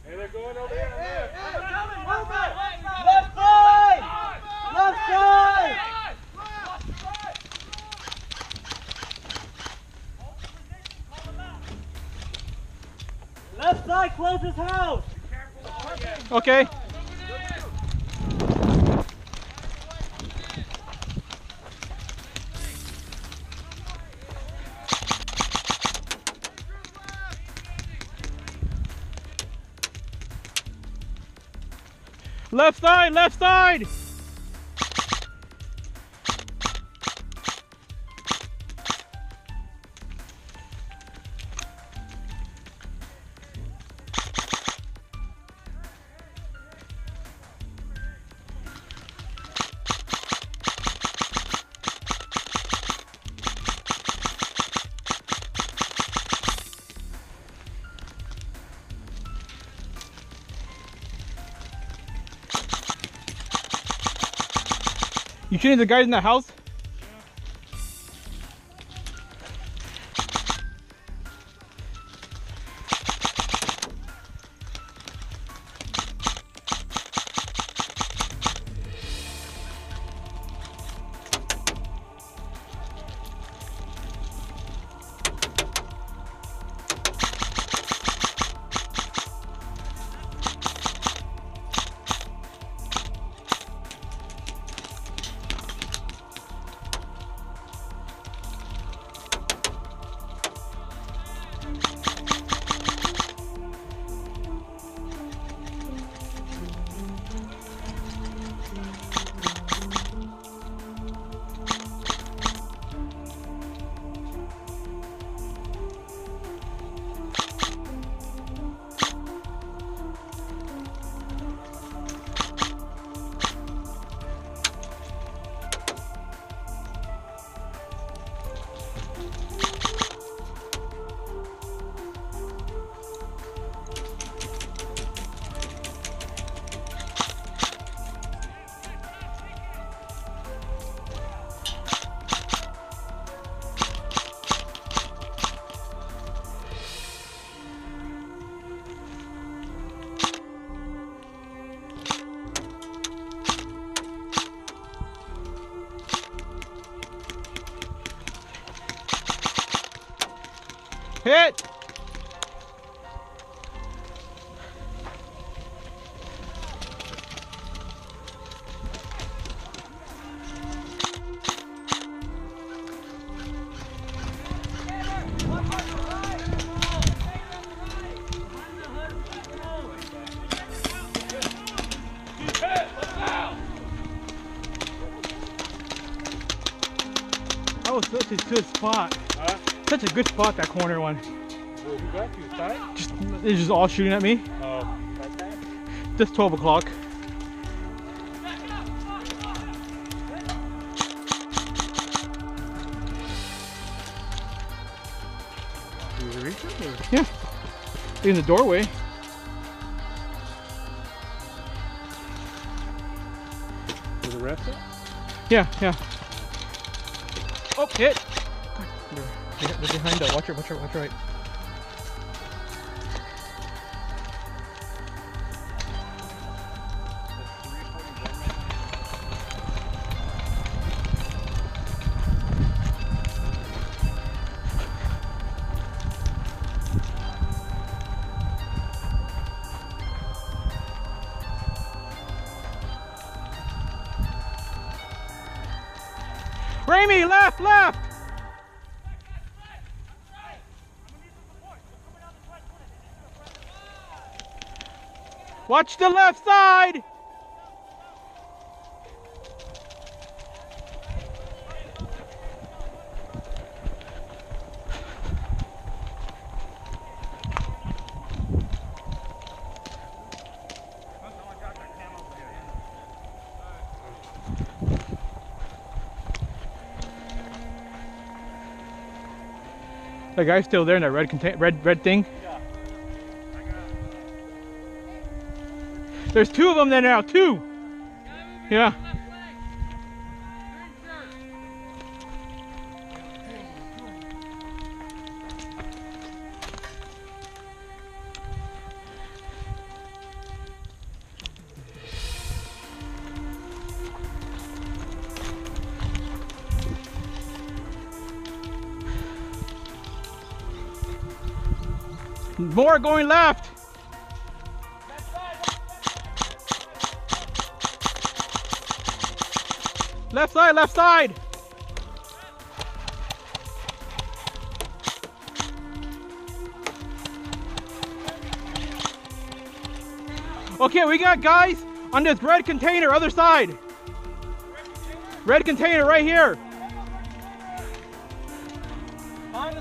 Hey, they're going over there. Left side! Left side! Left side closes house! Okay. Left side, left side! You shooting the guys in the house? Hit! That was such a good spot. Huh? Such a good spot, that corner one. Who got you? Side? They're just all shooting at me. Oh, right there? Just 12 o'clock. Did you reach it? Or? Yeah. In the doorway. Was the ref it? Yeah, yeah. Oh, hit! They're behind that. Watch right, watch right. Ramey, left, left! Watch the left side! That guy's still there in that red thing. Yeah. There's two of them there now, two. Yeah. More going left. Left side, left side. Okay, we got guys on this red container, other side. Red container right here. Behind the